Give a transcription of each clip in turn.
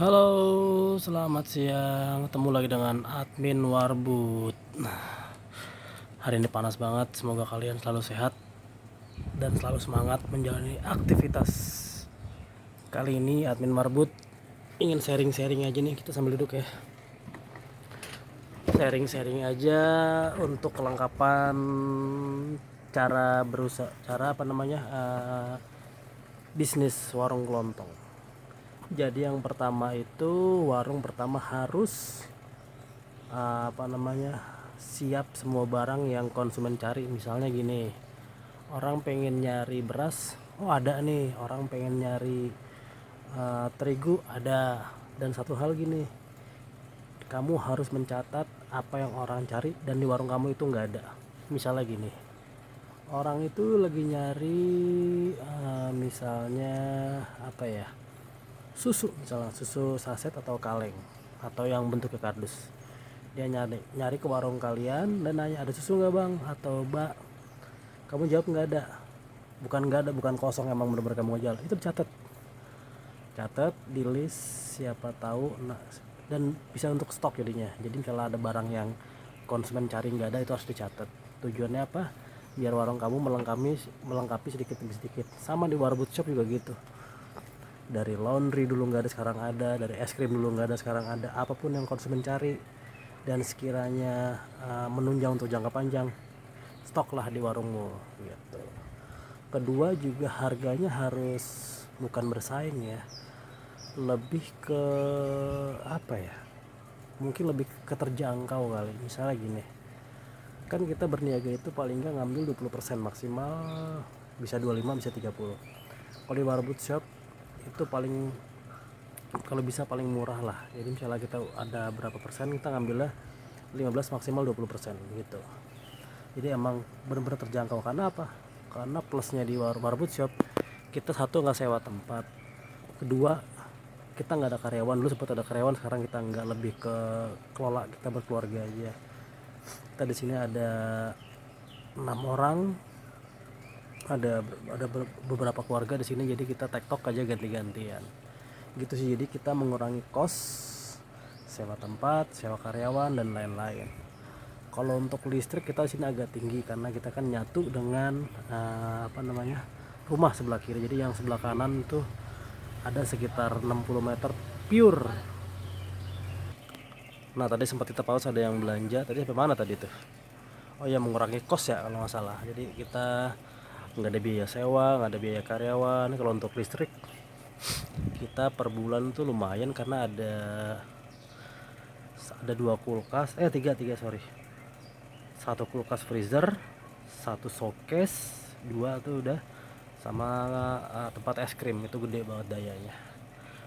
Halo, selamat siang. Ketemu lagi dengan admin Warbut. Hari ini panas banget. Semoga kalian selalu sehat dan selalu semangat menjalani aktivitas. Kali ini admin Warbut ingin sharing-sharing aja nih. Kita sambil duduk ya. Sharing-sharing aja untuk kelengkapan cara berusaha, bisnis warung kelontong. Jadi yang pertama itu warung pertama harus siap semua barang yang konsumen cari. Misalnya gini, orang pengen nyari beras, oh ada nih. Orang pengen nyari terigu, ada. Dan satu hal gini, kamu harus mencatat apa yang orang cari dan di warung kamu itu nggak ada. Misalnya gini, orang itu lagi nyari misalnya apa ya, susu, misalnya susu saset atau kaleng atau yang bentuknya kardus. Dia nyari ke warung kalian dan nanya, ada susu nggak bang atau mbak? Kamu jawab nggak ada. Bukan nggak ada, bukan kosong, emang bener-bener kamu jual. Itu dicatat, catat di list, siapa tahu. Nah, dan bisa untuk stok jadinya. Jadi kalau ada barang yang konsumen cari nggak ada, itu harus dicatat. Tujuannya apa? Biar warung kamu melengkapi sedikit demi sedikit. Sama di Warbut Shop juga gitu. Dari laundry dulu nggak ada, sekarang ada. Dari es krim dulu nggak ada, sekarang ada. Apapun yang konsumen cari dan sekiranya menunjang untuk jangka panjang, stoklah di warungmu gitu. Kedua juga harganya harus bukan bersaing ya, lebih ke apa ya, mungkin lebih ke terjangkau kali. Misalnya gini, kan kita berniaga itu paling nggak ngambil 20%, maksimal bisa 25, bisa 30. Kalau di Warbut Shop itu paling, kalau bisa paling murah lah. Jadi misalnya kita ada berapa persen, kita ngambilnya 15, maksimal 20% gitu. Jadi emang benar-benar terjangkau. Karena apa? Karena plusnya di Warbut Shop, kita satu nggak sewa tempat, kedua kita nggak ada karyawan. Dulu sempat ada karyawan, sekarang kita nggak, lebih ke kelola, kita berkeluarga aja. Kita di sini ada 6 orang, ada beberapa keluarga di sini, jadi kita tektok aja ganti-gantian gitu sih. Jadi kita mengurangi kos sewa tempat, sewa karyawan dan lain-lain. Kalau untuk listrik kita sini agak tinggi karena kita kan nyatu dengan rumah sebelah kiri. Jadi yang sebelah kanan tuh ada sekitar 60 meter pure. Nah tadi sempat kita pause, ada yang belanja. Tadi sampai mana tadi tuh? Oh ya, mengurangi kos ya kalau nggak salah. Jadi kita nggak ada biaya sewa, nggak ada biaya karyawan. Kalau untuk listrik kita per bulan tuh lumayan karena ada dua kulkas, tiga sorry, satu kulkas freezer, satu showcase, dua tuh udah, sama tempat es krim. Itu gede banget dayanya.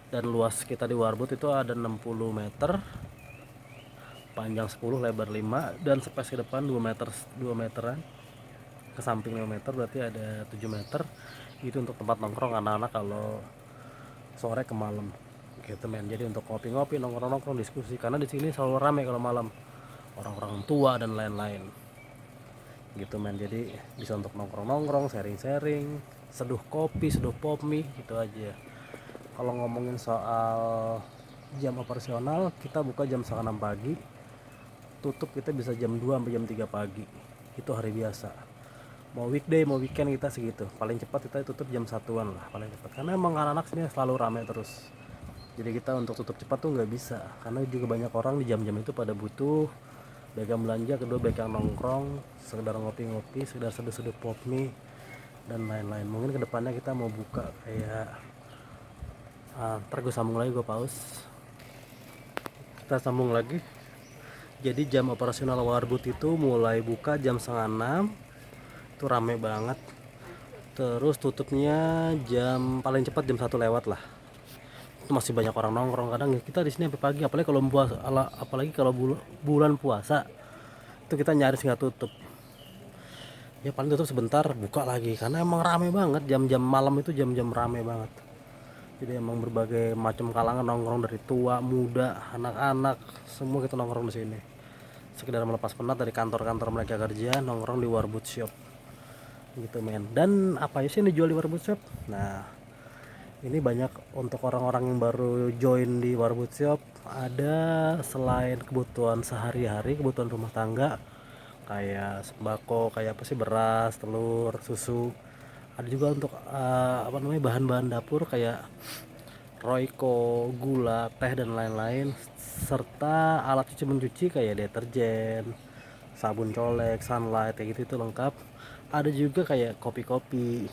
Dan luas kita di Warbut itu ada 60 meter, panjang 10, lebar 5, dan space ke depan 2 meter, 2 meteran, ke samping 5 meter, berarti ada 7 meter. Itu untuk tempat nongkrong anak-anak kalau sore ke malam gitu men. Jadi untuk ngopi-ngopi, nongkrong-nongkrong, diskusi, karena di sini selalu rame kalau malam, orang-orang tua dan lain-lain gitu men. Jadi bisa untuk nongkrong-nongkrong, sharing-sharing, seduh kopi, seduh pop mie gitu aja. Kalau ngomongin soal jam operasional, kita buka jam 6 pagi, tutup kita bisa jam 2 sampai jam 3 pagi. Itu hari biasa. Mau weekday mau weekend kita segitu. Paling cepat kita tutup jam 1-an lah paling cepat. Karena emang anak-anak sini selalu ramai terus. Jadi kita untuk tutup cepat tuh nggak bisa. Karena juga banyak orang di jam-jam itu pada butuh, baik yang belanja, kedua baik yang nongkrong, sekedar ngopi-ngopi, sekedar seduh-seduh pop mie dan lain-lain. Mungkin kedepannya kita mau buka kayak ntar gue sambung lagi, gue pause, kita sambung lagi. Jadi jam operasional Warbut itu mulai buka jam 5:30, itu rame banget. Terus tutupnya jam paling cepat jam 1 lewat lah. Itu masih banyak orang nongkrong. Kadang kita di sini sampai pagi, apalagi kalau puasa, apalagi kalau bulan puasa itu kita nyaris nggak tutup. Ya paling tutup sebentar, buka lagi karena emang rame banget. Jam-jam malam itu jam-jam rame banget. Jadi emang berbagai macam kalangan nongkrong, dari tua, muda, anak-anak, semua kita nongkrong di sini. Sekedar melepas penat dari kantor-kantor mereka kerja, nongkrong di Warbut Shop gitu men. Dan apa aja sih yang dijual di Warbut Shop? Nah, Ini banyak untuk orang-orang yang baru join di Warbut Shop, ada selain kebutuhan sehari-hari, kebutuhan rumah tangga kayak sembako, kayak apa sih, beras, telur, susu. Ada juga untuk apa namanya, bahan-bahan dapur kayak Royco, gula, teh dan lain-lain, serta alat cuci mencuci kayak deterjen, sabun colek, sunlight kayak gitu itu lengkap. Ada juga kayak kopi-kopi,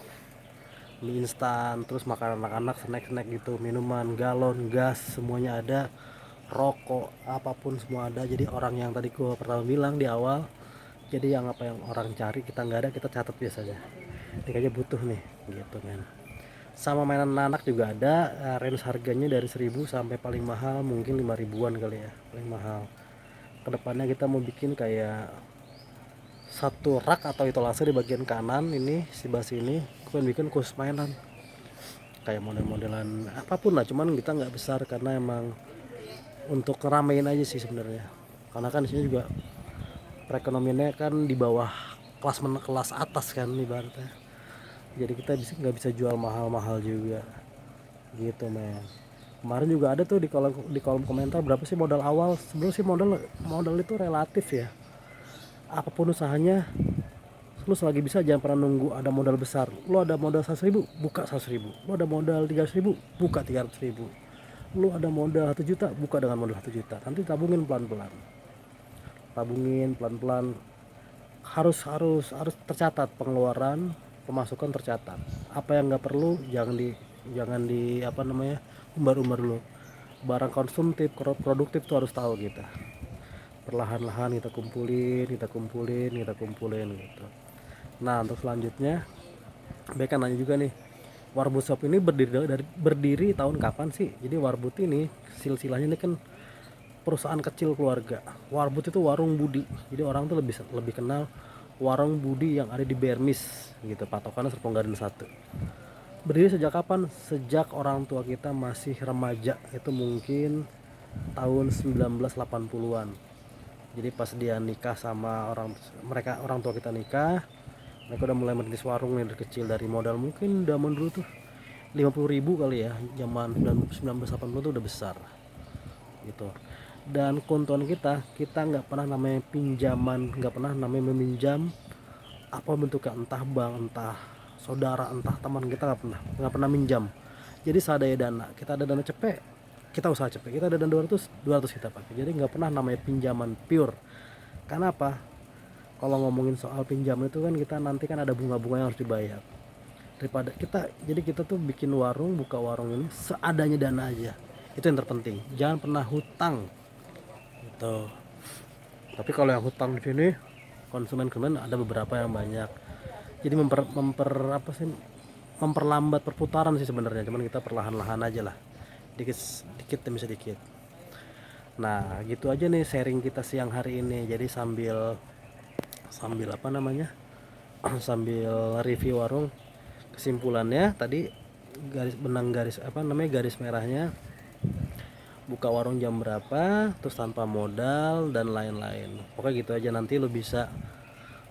mie instan, terus makanan anak-anak, snack-snack gitu, minuman, galon, gas, semuanya ada. Rokok, apapun semua ada. Jadi orang yang tadi gua pertama bilang di awal, jadi yang apa yang orang cari kita nggak ada, kita catat biasanya. Ini kayaknya butuh nih, gitu kan. Sama mainan anak juga ada, range harganya dari 1000 sampai paling mahal mungkin 5 ribuan kali ya, paling mahal. Kedepannya kita mau bikin kayak satu rak atau etalase di bagian kanan ini, sebelah sini gue bikin khusus mainan kayak model-modelan apapun lah, cuman kita nggak besar karena emang untuk ngeramein aja sih sebenarnya, karena kan di sini juga perekonomiannya kan di bawah kelas atas kan ibaratnya, jadi kita bisa nggak bisa jual mahal-mahal juga gitu men. Kemarin juga ada tuh di kolom komentar, berapa sih modal awal. Sebenarnya sih modal modal itu relatif ya, apapun usahanya lu selagi bisa jangan pernah nunggu ada modal besar. Lu ada modal 100.000, buka 100.000. Lu ada modal 300.000, buka 300.000. Lu ada modal 1 juta, buka dengan modal 1 juta. Nanti tabungin pelan-pelan, harus tercatat pengeluaran, pemasukan tercatat. Apa yang nggak perlu jangan di apa namanya, umbar-umbar dulu. Barang konsumtif, produktif tuh harus tahu kita. Perlahan-lahan kita kumpulin gitu. Nah, untuk selanjutnya mereka nanya juga nih, Warbut Shop ini berdiri tahun kapan sih? Jadi Warbut ini silsilahnya ini kan perusahaan kecil keluarga. Warbut itu warung budi. Jadi orang tuh lebih lebih kenal warung budi yang ada di Bermis gitu. Patokannya Serpong Garden 1. Berdiri sejak kapan? Sejak orang tua kita masih remaja. Itu mungkin tahun 1980-an. Jadi pas dia nikah sama orang tua kita nikah, mereka udah mulai merintis warung nih dari kecil, dari modal mungkin zaman dulu tuh 50.000 kali ya, zaman 1980 tuh udah besar gitu. Dan keuntungan kita nggak pernah namanya pinjaman, nggak pernah namanya meminjam apa bentuknya, entah bank, entah saudara, entah teman, kita nggak pernah minjam. Jadi seadanya dana, kita ada dana cepet, kita usaha cepet, kita ada dana 200 kita pakai. Jadi nggak pernah namanya pinjaman pure. Karena apa? Kalau ngomongin soal pinjam itu kan kita nanti kan ada bunga-bunga yang harus dibayar. Daripada kita tuh bikin warung, buka warung ini seadanya dana aja. Itu yang terpenting. Jangan pernah hutang. Gitu. Tapi kalau yang hutang di sini konsumen ada beberapa yang banyak. Jadi memperlambat perputaran sih sebenarnya. Cuman kita perlahan-lahan aja lah. Dikit demi sedikit. Nah, gitu aja nih sharing kita siang hari ini. Jadi sambil apa namanya? Sambil review warung, kesimpulannya tadi garis merahnya, buka warung jam berapa, terus tanpa modal dan lain-lain. Pokoknya gitu aja. Nanti lu bisa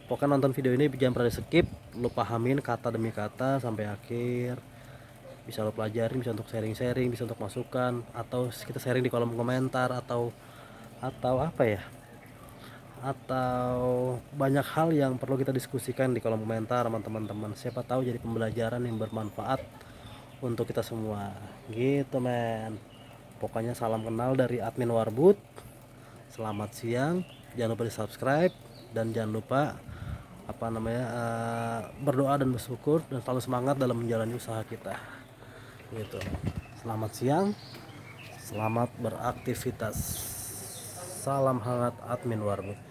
pokoknya nonton video ini jangan pernah di skip, lu pahamin kata demi kata sampai akhir, bisa lu pelajarin, bisa untuk sharing-sharing, bisa untuk masukan, atau kita sharing di kolom komentar, atau apa ya, atau banyak hal yang perlu kita diskusikan di kolom komentar sama teman-teman. Siapa tahu jadi pembelajaran yang bermanfaat untuk kita semua gitu men. Pokoknya salam kenal dari admin Warbut. Selamat siang, jangan lupa di subscribe dan jangan lupa berdoa dan bersyukur dan selalu semangat dalam menjalani usaha kita gitu. Selamat siang, selamat beraktivitas, salam hangat admin Warbut.